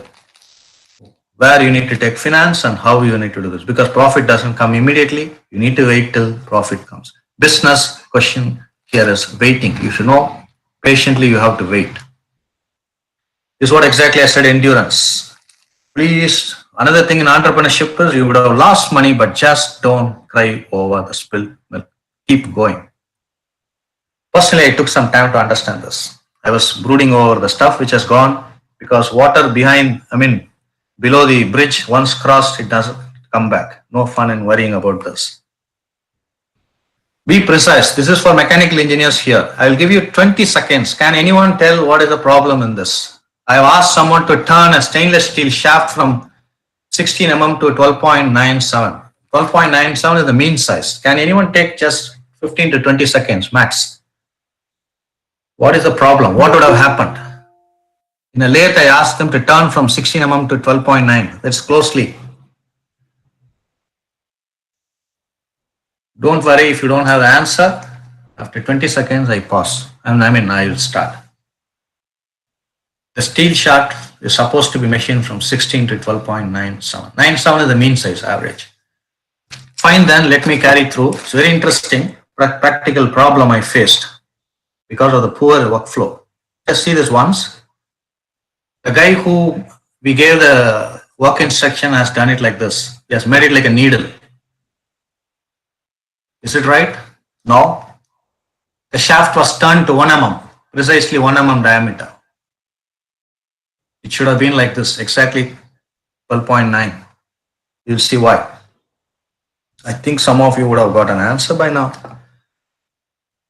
where you need to take finance and how you need to do this. Because profit doesn't come immediately, you need to wait till profit comes. Business question here is waiting. You should know patiently you have to wait. This is what exactly I said, endurance. Please, another thing in entrepreneurship is you would have lost money, but just don't cry over the spilled milk. Keep going. Personally, I took some time to understand this. I was brooding over the stuff which has gone because water below the bridge, once crossed, it doesn't come back. No fun in worrying about this. Be precise. This is for mechanical engineers here. I will give you 20 seconds. Can anyone tell what is the problem in this? I have asked someone to turn a stainless steel shaft from 16 mm to 12.97. 12.97 is the mean size. Can anyone take just 15 to 20 seconds max? What is the problem? What would have happened? In a lathe, I asked them to turn from 16 mm to 12.9. That's closely. Don't worry if you don't have the answer. After 20 seconds, I pause. I will start. The steel shaft is supposed to be machined from 16 to 12.97. 97 is the mean size average. Fine then, let me carry through. It's very interesting practical problem I faced because of the poor workflow. Just see this once. The guy who we gave the work instruction has done it like this. He has made it like a needle. Is it right? No. The shaft was turned to 1 mm, precisely 1 mm diameter. It should have been like this, exactly 12.9. You'll see why. I think some of you would have got an answer by now.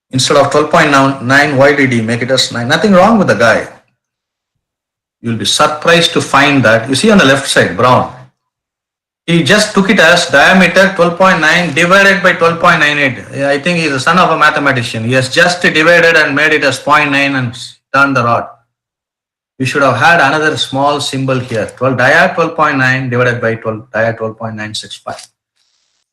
Instead of 12.9, why did he make it as 9? Nothing wrong with the guy. You'll be surprised to find that, you see on the left side, brown. He just took it as diameter 12.9 divided by 12.98. I think he's the son of a mathematician. He has just divided and made it as 0.9 and turned the rod. You should have had another small symbol here. Dia 12.9 divided by dia 12.965.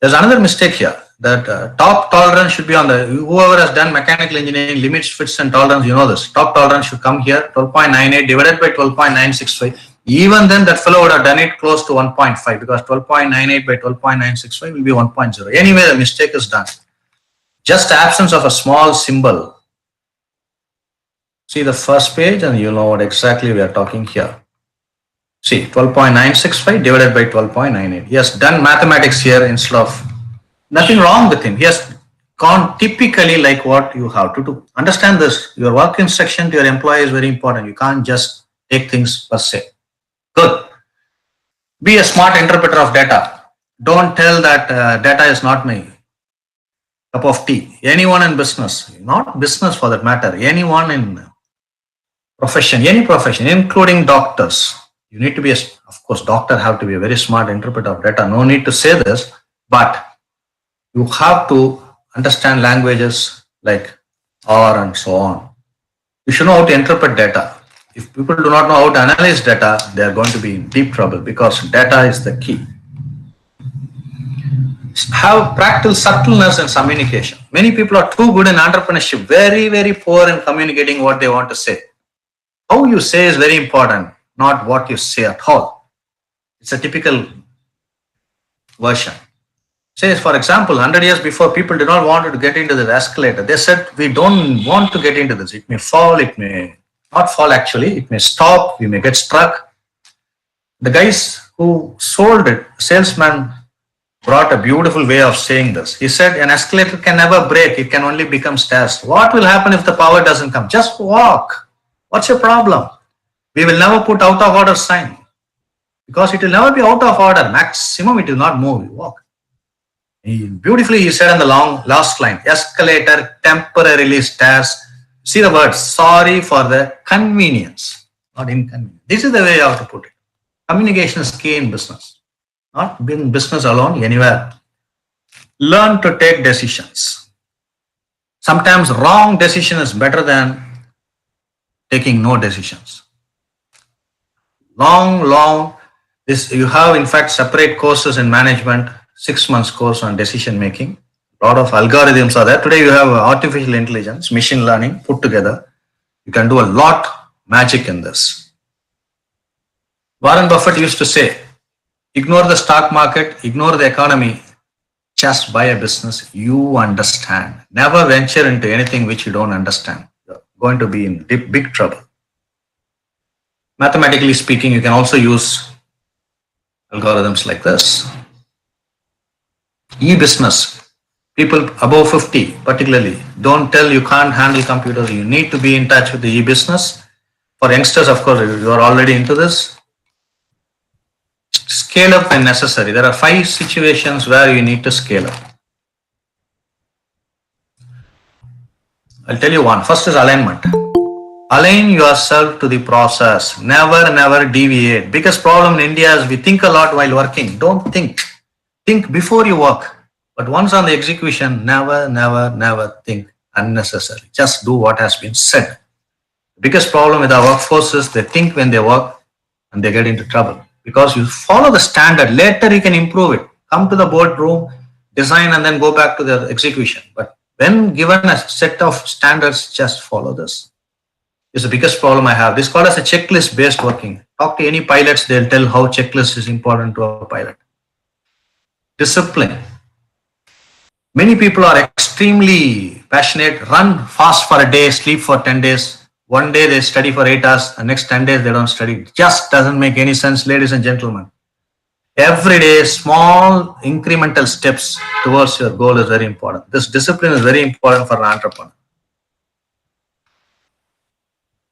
There's another mistake here. That top tolerance should be on the, whoever has done mechanical engineering, limits, fits and tolerance, you know this. Top tolerance should come here, 12.98 divided by 12.965. Even then that fellow would have done it close to 1.5 because 12.98 by 12.965 will be 1.0. Anyway, the mistake is done. Just absence of a small symbol. See the first page and you know what exactly we are talking here. See, 12.965 divided by 12.98. He has done mathematics here instead of, nothing wrong with him. He has gone typically like what you have to do. Understand this. Your work instruction to your employee is very important. You can't just take things per se. Good. Be a smart interpreter of data. Don't tell that data is not my cup of tea. Anyone in business, not business for that matter, anyone in profession, any profession, including doctors, you need to be, of course, doctor have to be a very smart interpreter of data. No need to say this, but you have to understand languages like R and so on. You should know how to interpret data. If people do not know how to analyze data, they are going to be in deep trouble because data is the key. Have practical subtleness in communication. Many people are too good in entrepreneurship, very, very poor in communicating what they want to say. How you say is very important, not what you say at all. It's a typical version. Say, for example, 100 years before, people did not want to get into this escalator. They said, we don't want to get into this. It may fall, it may not fall actually, it may stop, we may get struck. The guys who sold it, salesman, brought a beautiful way of saying this. He said, an escalator can never break, it can only become stairs. What will happen if the power doesn't come? Just walk. What's your problem? We will never put out of order sign because it will never be out of order. Maximum, it will not move. You walk. Beautifully, he said in the last line, escalator temporarily stairs. See the word, sorry for the convenience, not inconvenience. This is the way you have to put it. Communication is key in business, not in business alone, anywhere. Learn to take decisions. Sometimes wrong decision is better than taking no decisions. This you have in fact separate courses in management, 6 months course on decision making. A lot of algorithms are there. Today you have artificial intelligence, machine learning put together. You can do a lot magic in this. Warren Buffett used to say, ignore the stock market, ignore the economy, just buy a business you understand. Never venture into anything which you don't understand. You're going to be in big trouble. Mathematically speaking, you can also use algorithms like this. E-business, people above 50 particularly, don't tell you can't handle computers. You need to be in touch with the e-business. For youngsters, of course, you are already into this. Scale up when necessary. There are 5 situations where you need to scale up. I'll tell you one. First is alignment. Align yourself to the process. Never deviate. Biggest problem in India is we think a lot while working. Don't think. Think before you work. But once on the execution, never think unnecessarily. Just do what has been said. The biggest problem with our workforce is they think when they work and they get into trouble. Because you follow the standard. Later you can improve it. Come to the boardroom, design and then go back to the execution. But when given a set of standards, just follow this. Is the biggest problem I have. This is called as a checklist based working. Talk to any pilots, they'll tell how checklist is important to a pilot. Discipline. Many people are extremely passionate, run fast for a day, sleep for 10 days. One day they study for 8 hours, the next 10 days they don't study. It just doesn't make any sense, ladies and gentlemen. Every day, small incremental steps towards your goal is very important. This discipline is very important for an entrepreneur.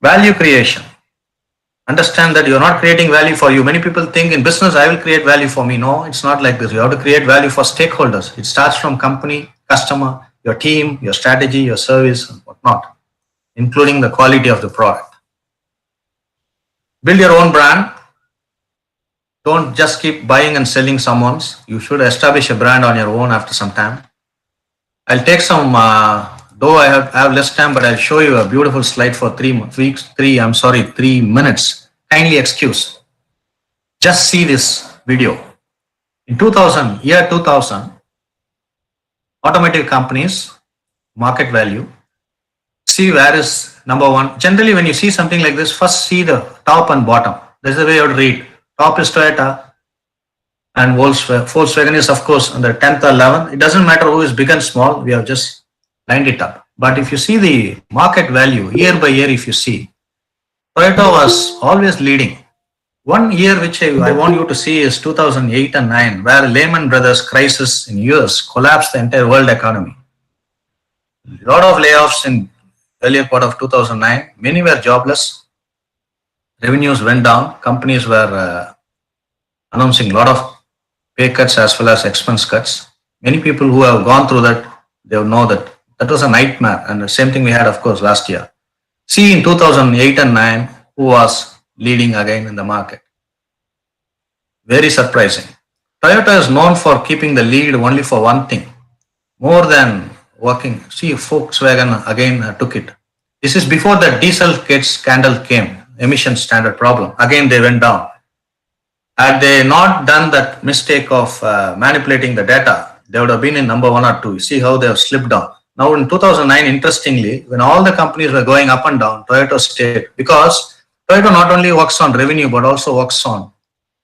Value creation. Understand that you're not creating value for you. Many people think in business, I will create value for me. No, it's not like this. You have to create value for stakeholders. It starts from company, customer, your team, your strategy, your service, and whatnot, including the quality of the product. Build your own brand. Don't just keep buying and selling someone's. You should establish a brand on your own after some time. I'll take some, though I have less time, but I'll show you a beautiful slide for 3 minutes. Kindly excuse. Just see this video. In 2000, automotive companies, market value, see where is number one. Generally, when you see something like this, first see the top and bottom. This is the way you would read. Top is Toyota and Volkswagen is of course on the 10th or 11th. It doesn't matter who is big and small. We have just lined it up. But if you see the market value year by year, if you see, Toyota was always leading. One year which I want you to see is 2008 and 9, where Lehman Brothers crisis in US collapsed the entire world economy. A lot of layoffs in earlier part of 2009. Many were jobless. Revenues went down. Companies were announcing a lot of pay cuts as well as expense cuts. Many people who have gone through that, they will know that that was a nightmare. And the same thing we had, of course, last year. See in 2008 and 9, who was leading again in the market. Very surprising. Toyota is known for keeping the lead only for one thing, more than working. See, Volkswagen again took it. This is before the Dieselgate scandal came, emission standard problem. Again, they went down. Had they not done that mistake of manipulating the data, they would have been in number 1 or 2. You see how they have slipped down. Now in 2009, interestingly, when all the companies were going up and down, Toyota stayed, because Toyota not only works on revenue, but also works on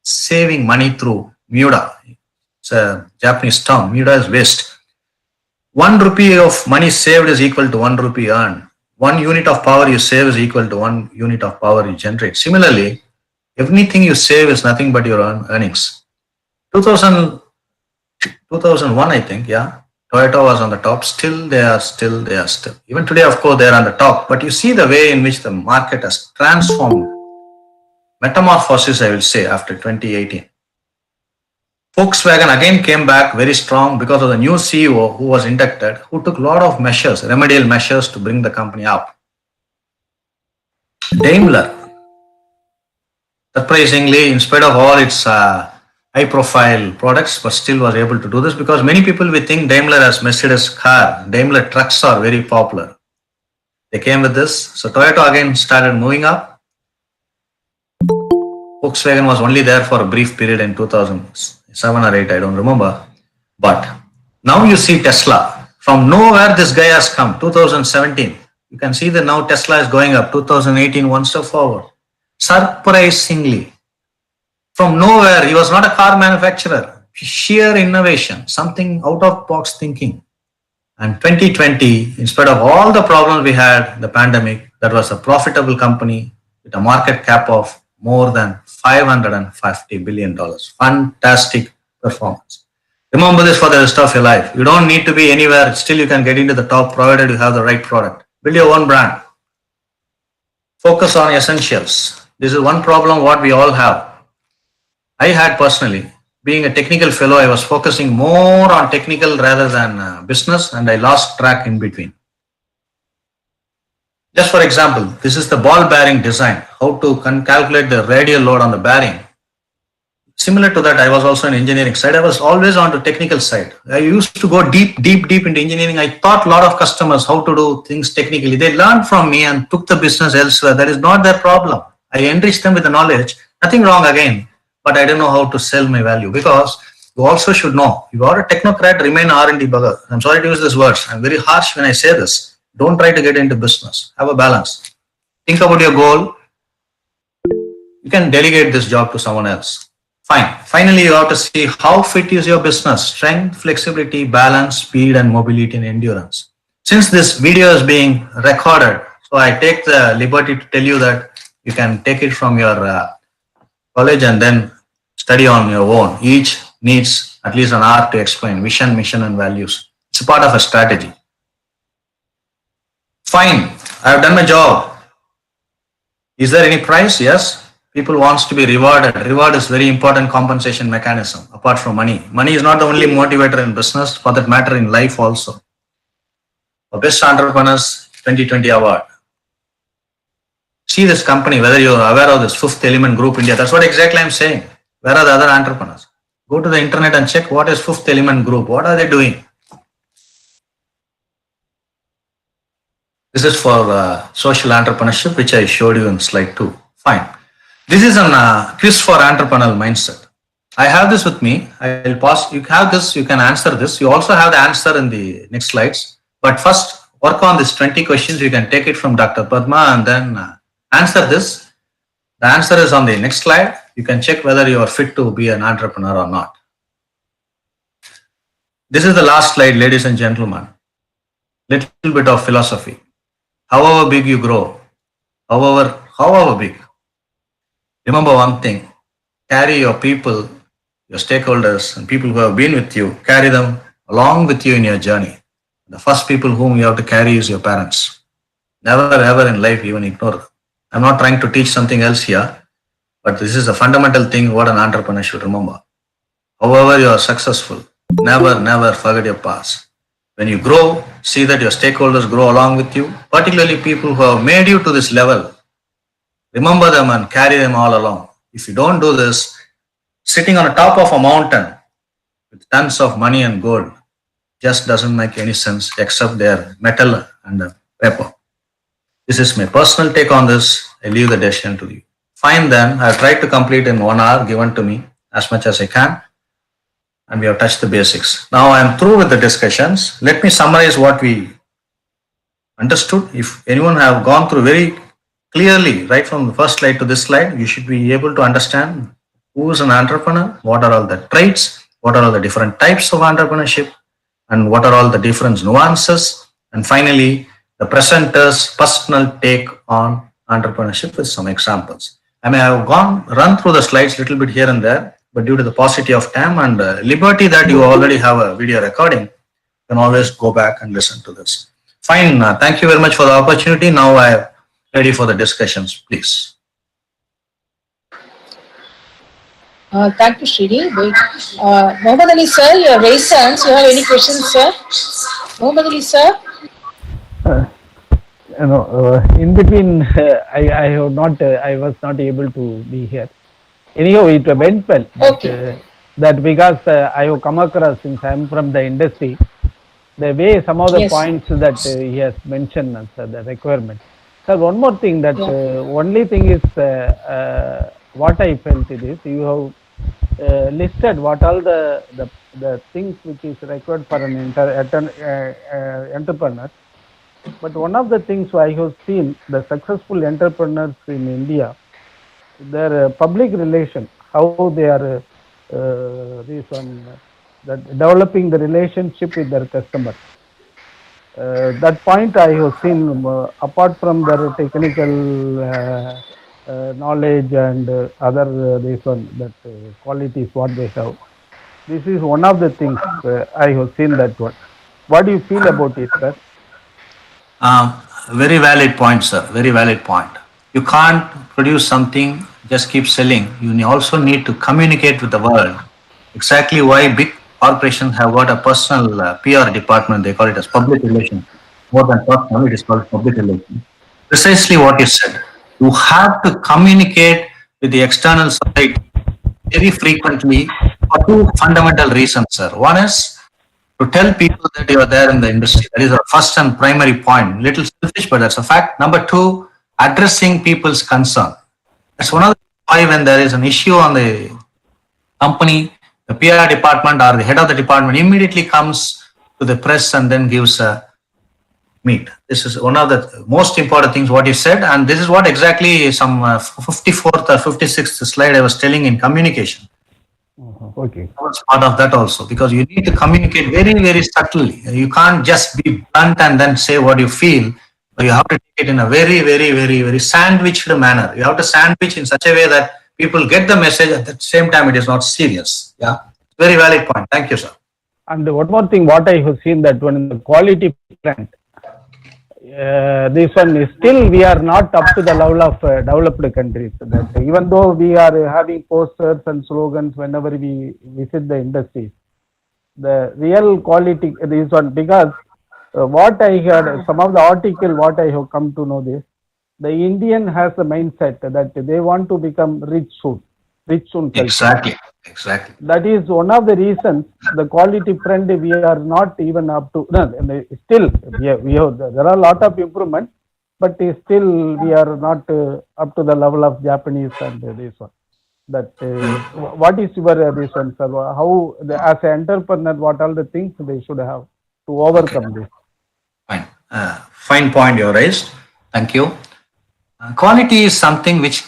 saving money through MUDA, It's a Japanese term. Miuda is waste. 1 rupee of money saved is equal to 1 rupee earned. 1 unit of power you save is equal to 1 unit of power you generate. Similarly, everything you save is nothing but your earnings. 2000, 2001, I think, yeah. Toyota was on the top. They are still. Even today, of course, they are on the top. But you see the way in which the market has transformed, metamorphosis, I will say, after 2018. Volkswagen again came back very strong because of the new CEO who was inducted, who took a lot of measures, remedial measures to bring the company up. Daimler, surprisingly, in spite of all its high profile products, but still was able to do this because many people will think Daimler as Mercedes car. Daimler trucks are very popular. They came with this. So Toyota again started moving up. Volkswagen was only there for a brief period in 2007 or 8, I don't remember. But now you see Tesla. From nowhere this guy has come, 2017. You can see that now Tesla is going up, 2018, one step forward. Surprisingly, from nowhere, he was not a car manufacturer. Sheer innovation, something out of box thinking. And 2020, in spite of all the problems we had, the pandemic, that was a profitable company with a market cap of more than $550 billion. Fantastic performance. Remember this for the rest of your life. You don't need to be anywhere. Still, you can get into the top provided you have the right product. Build your own brand. Focus on essentials. This is one problem what we all have. I had personally, being a technical fellow, I was focusing more on technical rather than business, and I lost track in between. Just for example, this is the ball bearing design, how to calculate the radial load on the bearing. Similar to that, I was also in engineering side. I was always on the technical side. I used to go deep into engineering. I taught a lot of customers how to do things technically. They learned from me and took the business elsewhere. That is not their problem. I enriched them with the knowledge. Nothing wrong again. But I don't know how to sell my value because you also should know. You are a technocrat, remain R&D bugger. I'm sorry to use these words. I'm very harsh when I say this. Don't try to get into business. Have a balance. Think about your goal. You can delegate this job to someone else. Fine. Finally, you have to see how fit is your business. Strength, flexibility, balance, speed, and mobility and endurance. Since this video is being recorded, so I take the liberty to tell you that you can take it from your college and then study on your own. Each needs at least an hour to explain vision, mission, and values. It's a part of a strategy. Fine. I have done my job. Is there any price? Yes. People wants to be rewarded. Reward is very important compensation mechanism apart from money. Money is not the only motivator in business, for that matter in life also. For Best Entrepreneurs 2020 Award. See this company, whether you are aware of this Fifth Element Group India. That's what exactly I'm saying. Where are the other entrepreneurs? Go to the internet and check what is Fifth Element Group. What are they doing? This is for social entrepreneurship, which I showed you in slide 2. Fine. This is a quiz for entrepreneurial mindset. I have this with me. I'll pause. You have this. You can answer this. You also have the answer in the next slides. But first, work on these 20 questions. You can take it from Dr. Padma and then answer this. The answer is on the next slide. You can check whether you are fit to be an entrepreneur or not. This is the last slide, ladies and gentlemen. Little bit of philosophy. However big you grow, however big, remember one thing, carry your people, your stakeholders and people who have been with you, carry them along with you in your journey. The first people whom you have to carry is your parents. Never ever in life even ignore them. I'm not trying to teach something else here, but this is a fundamental thing what an entrepreneur should remember. However you are successful, never forget your past. When you grow, see that your stakeholders grow along with you, particularly people who have made you to this level. Remember them and carry them all along. If you don't do this, sitting on the top of a mountain with tons of money and gold just doesn't make any sense except their metal and paper. This is my personal take on this. I leave the decision to you. Fine then, I've tried to complete in 1 hour given to me as much as I can. And we have touched the basics. Now I am through with the discussions. Let me summarize what we understood. If anyone have gone through very clearly, right from the first slide to this slide, you should be able to understand who is an entrepreneur, what are all the traits, what are all the different types of entrepreneurship, and what are all the different nuances, and finally, the presenter's personal take on entrepreneurship with some examples. I may have run through the slides a little bit here and there, but due to the paucity of time and liberty that you already have a video recording, you can always go back and listen to this. Fine. Thank you very much for the opportunity. Now I am ready for the discussions, please. Thank you, Srini. Wait. Mohammad Ali sir, you have raised hands. You have any questions, sir? Mohammad Ali sir? In between, I was not able to be here. Anyhow, it went well. Okay. That because I have come across, since I am from the industry, the way some of the Yes. points that he has mentioned as the requirement. Sir, one more thing that only thing is what I felt it is you have listed what all the things which is required for an entrepreneur. But one of the things I have seen the successful entrepreneurs in India, their public relation, how they are developing the relationship with their customer. That point I have seen apart from their technical knowledge and other qualities what they have. This is one of the things I have seen that one. What do you feel about it, sir? Very valid point, sir. Very valid point. You can't produce something, just keep selling. You also need to communicate with the world. Exactly why big corporations have got a personal PR department. They call it as public relations. More than personal, it is called public relations. Precisely what you said. You have to communicate with the external society very frequently for two fundamental reasons, sir. One is to tell people that you are there in the industry. That is our first and primary point. Little selfish, but that's a fact. Number two, addressing people's concern. That's one of the why when there is an issue on the company, the PR department or the head of the department immediately comes to the press and then gives a meet. This is one of the most important things what you said, and this is what exactly some 54th or 56th slide I was telling in communication. Okay. I was part of that also, because you need to communicate very, very subtly. You can't just be blunt and then say what you feel. You have to take it in a very, very, very, very sandwiched manner. You have to sandwich in such a way that people get the message at the same time it is not serious. Yeah, very valid point. Thank you, sir. And one more thing, what I have seen that when the quality front, this one is still we are not up to the level of developed countries. That even though we are having posters and slogans whenever we visit the industries, the real quality this one, because what I heard, some of the article what I have come to know this, the Indian has a mindset that they want to become rich soon culture. Exactly. That is one of the reasons the quality front we are not even up to. No, still we have there are a lot of improvement, but still we are not up to the level of Japanese and this one. That what is your this one, sir? How as an entrepreneur, what are the things they should have to overcome this? Fine. Fine point you raised. Thank you. Quality is something which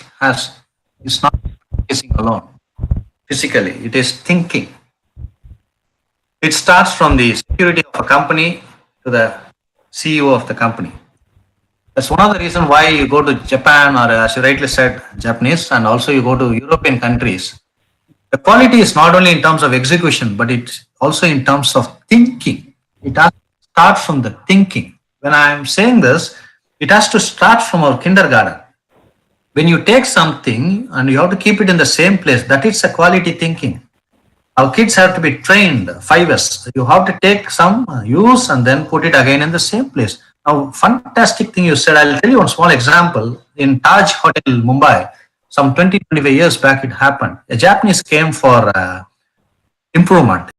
is not focusing alone. Physically, it is thinking. It starts from the security of a company to the CEO of the company. That's one of the reasons why you go to Japan, or as you rightly said, Japanese, and also you go to European countries. The quality is not only in terms of execution, but it's also in terms of thinking. It has to start from the thinking. When I am saying this, it has to start from our kindergarten. When you take something and you have to keep it in the same place, that is a quality thinking. Our kids have to be trained 5S. You have to take some use and then put it again in the same place. Now, fantastic thing you said. I'll tell you one small example. In Taj Hotel, Mumbai, some 20-25 years back, it happened. A Japanese came for improvement.